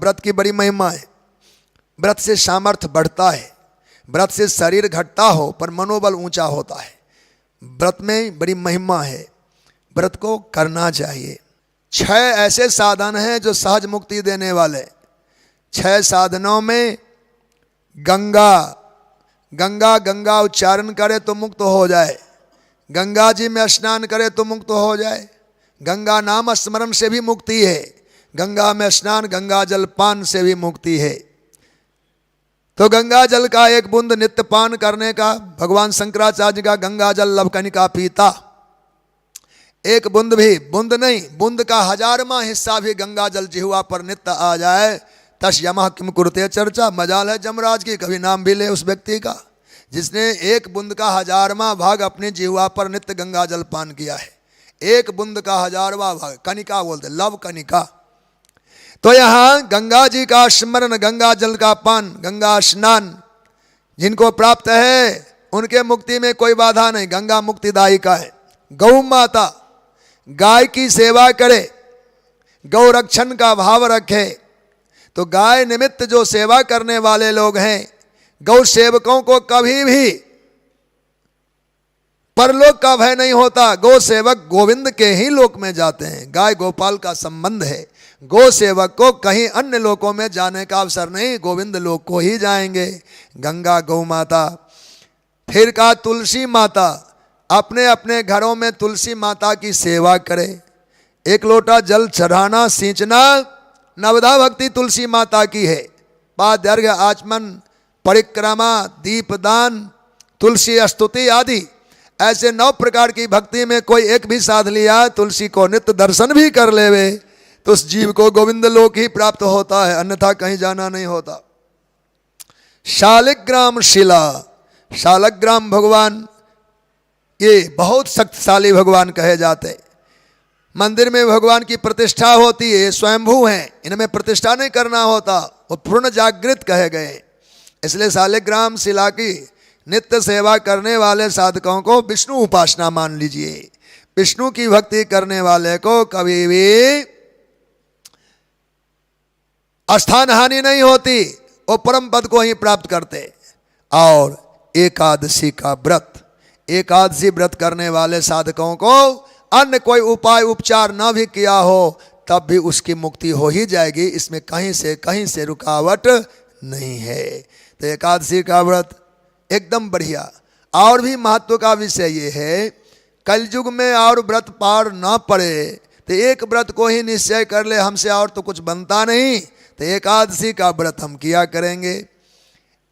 व्रत की बड़ी महिमा है। व्रत से सामर्थ्य बढ़ता है, व्रत से शरीर घटता हो पर मनोबल ऊंचा होता है। व्रत में बड़ी महिमा है, व्रत को करना चाहिए। 6 ऐसे साधन हैं जो सहज मुक्ति देने वाले। 6 साधनों में गंगा उच्चारण करे तो मुक्त हो जाए, गंगा जी में स्नान करे तो मुक्त हो जाए, गंगा नाम स्मरण से भी मुक्ति है, गंगा में स्नान गंगा जल पान से भी मुक्ति है। तो गंगा जल का एक बूंद नित्य पान करने का, भगवान शंकराचार्य का गंगा जल लवकनिका पीता, एक बूंद भी, बूंद नहीं, बूंद का 1000वां हिस्सा भी गंगा जल जिह्वा पर नित्य आ जाए, तस् यमः किम कुरुते चर्चा। मजाल है जमराज की, कभी नाम भी ले उस व्यक्ति का जिसने एक बूंद का 1000वां भाग अपने जिह्वा पर नित्य गंगा जल पान किया है। एक बूंद का 1000वां भाग, कनिका बोलते, लव कनिका। तो यहाँ गंगा जी का स्मरण, गंगा जल का पान, गंगा स्नान जिनको प्राप्त है उनके मुक्ति में कोई बाधा नहीं, गंगा मुक्तिदायिका है। गौ माता, गाय की सेवा करे, गौ रक्षण का भाव रखे, तो गाय निमित्त जो सेवा करने वाले लोग हैं, गौ सेवकों को कभी भी परलोक का भय नहीं होता। गौ सेवक गोविंद के ही लोक में जाते हैं, गाय गोपाल का संबंध है। गौ सेवक को कहीं अन्य लोकों में जाने का अवसर नहीं, गोविंद लोक को ही जाएंगे। गंगा गौ माता। फिर कहा तुलसी माता, अपने अपने घरों में तुलसी माता की सेवा करे, एक लोटा जल चढ़ाना, सींचना, नवधा भक्ति तुलसी माता की है। पाद अर्घ्य, आचमन, परिक्रमा, दीपदान, तुलसी स्तुति आदि ऐसे 9 प्रकार की भक्ति में कोई एक भी साध लिया, तुलसी को नित्य दर्शन भी कर लेवे, तो उस जीव को गोविंद लोक ही प्राप्त होता है, अन्यथा कहीं जाना नहीं होता। शालिग्राम शिला, शालग्राम भगवान ये बहुत शक्तिशाली भगवान कहे जाते। मंदिर में भगवान की प्रतिष्ठा होती है, स्वयंभू हैं, इनमें प्रतिष्ठा नहीं करना होता, वो पूर्ण जागृत कहे गए। इसलिए शालिग्राम शिला की नित्य सेवा करने वाले साधकों को विष्णु उपासना मान लीजिए। विष्णु की भक्ति करने वाले को कभी भी स्थान हानि नहीं होती, वो परम पद को ही प्राप्त करते। और एकादशी का व्रत, एकादशी व्रत करने वाले साधकों को अन्य कोई उपाय उपचार न भी किया हो तब भी उसकी मुक्ति हो ही जाएगी, इसमें कहीं से रुकावट नहीं है। तो एकादशी का व्रत एकदम बढ़िया। और भी महत्व का विषय ये है, कलयुग में और व्रत पार न पड़े तो एक व्रत को ही निश्चय कर ले, हमसे और तो कुछ बनता नहीं, तो एकादशी का व्रत हम किया करेंगे।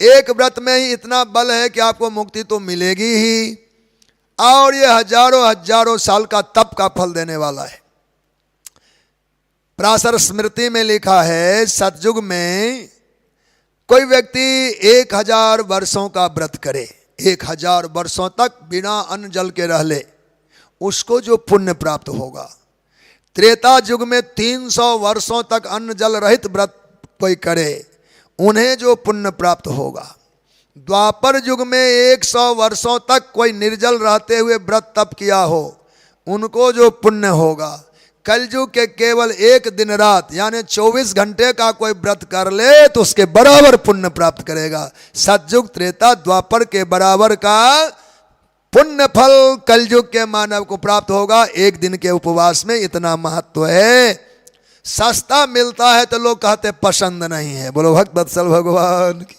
एक व्रत में ही इतना बल है कि आपको मुक्ति तो मिलेगी ही, और ये हजारों साल का तप का फल देने वाला है। पराशर स्मृति में लिखा है, सतयुग में कोई व्यक्ति 1000 वर्षों का व्रत करे, 1000 वर्षों तक बिना अन्न जल के रह ले, उसको जो पुण्य प्राप्त होगा। त्रेता युग में 300 वर्षों तक अन्न जल रहित व्रत कोई करे, उन्हें जो पुण्य प्राप्त होगा। द्वापर युग में 100 वर्षों तक कोई निर्जल रहते हुए व्रत तप किया हो, उनको जो पुण्य होगा। कलयुग के केवल एक दिन रात यानी 24 घंटे का कोई व्रत कर ले तो उसके बराबर पुण्य प्राप्त करेगा। सतयुग त्रेता द्वापर के बराबर का पुण्य फल कलयुग के मानव को प्राप्त होगा। एक दिन के उपवास में इतना महत्व है। सस्ता मिलता है तो लोग कहते पसंद नहीं है। बोलो भक्त वत्सल भगवान की।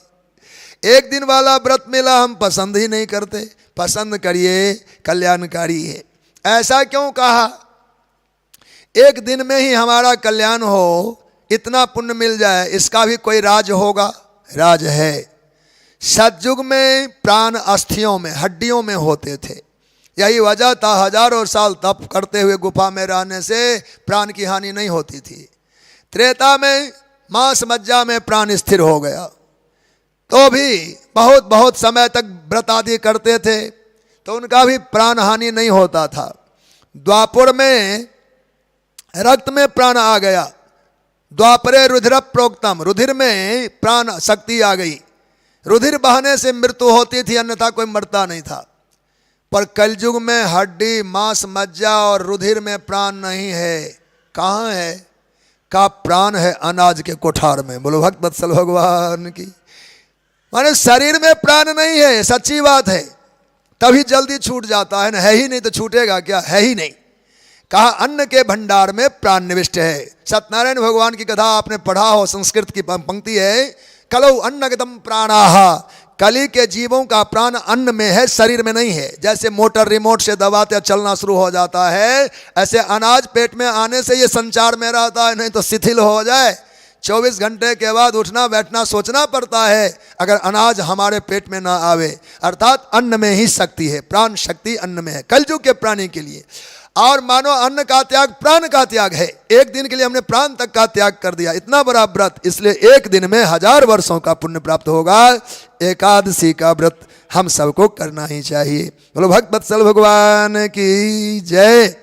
एक दिन वाला व्रत मिला हम पसंद ही नहीं करते। पसंद करिए, कल्याणकारी है। ऐसा क्यों कहा? एक दिन में ही हमारा कल्याण हो, इतना पुण्य मिल जाए, इसका भी कोई राज होगा? राज है। सतयुग में प्राण अस्थियों में, हड्डियों में होते थे। यही वजह था हजारों साल तप करते हुए गुफा में रहने से प्राण की हानि नहीं होती थी। त्रेता में मांस मज्जा में प्राण स्थिर हो गया तो भी बहुत समय तक व्रत आदि करते थे तो उनका भी प्राण हानि नहीं होता था। द्वापर में रक्त में प्राण आ गया। द्वापरे रुधिर प्रोक्तम, रुधिर में प्राण शक्ति आ गई। रुधिर बहने से मृत्यु होती थी, अन्यथा कोई मरता नहीं था। पर कलयुग में हड्डी, मांस, मज्जा और रुधिर में प्राण नहीं है। कहाँ है? का प्राण है अनाज के कोठार में। बोलो भक्त वत्सल भगवान की। माने शरीर में प्राण नहीं है, सच्ची बात है, तभी जल्दी छूट जाता है ना, है ही नहीं तो छूटेगा क्या, है ही नहीं। कहा अन्न के भंडार में प्राण निविष्ट है। सत्यनारायण भगवान की कथा आपने पढ़ा हो, संस्कृत की पंक्ति है, कलौ अन्नगतम प्राणाः, कली के जीवों का प्राण अन्न में है, शरीर में नहीं है। जैसे मोटर रिमोट से दबाते चलना शुरू हो जाता है, ऐसे अनाज पेट में आने से ये संचार में रहता है, नहीं तो शिथिल हो जाए। 24 घंटे के बाद उठना बैठना सोचना पड़ता है अगर अनाज हमारे पेट में ना आवे। अर्थात अन्न में ही शक्ति है, प्राण शक्ति अन्न में है कलयुग के प्राणी के लिए। और मानो अन्न का त्याग प्राण का त्याग है। एक दिन के लिए हमने प्राण तक का त्याग कर दिया, इतना बड़ा व्रत, इसलिए एक दिन में 1000 वर्षों का पुण्य प्राप्त होगा। एकादशी का व्रत हम सबको करना ही चाहिए। बोलो भक्त वत्सल भगवान की जय।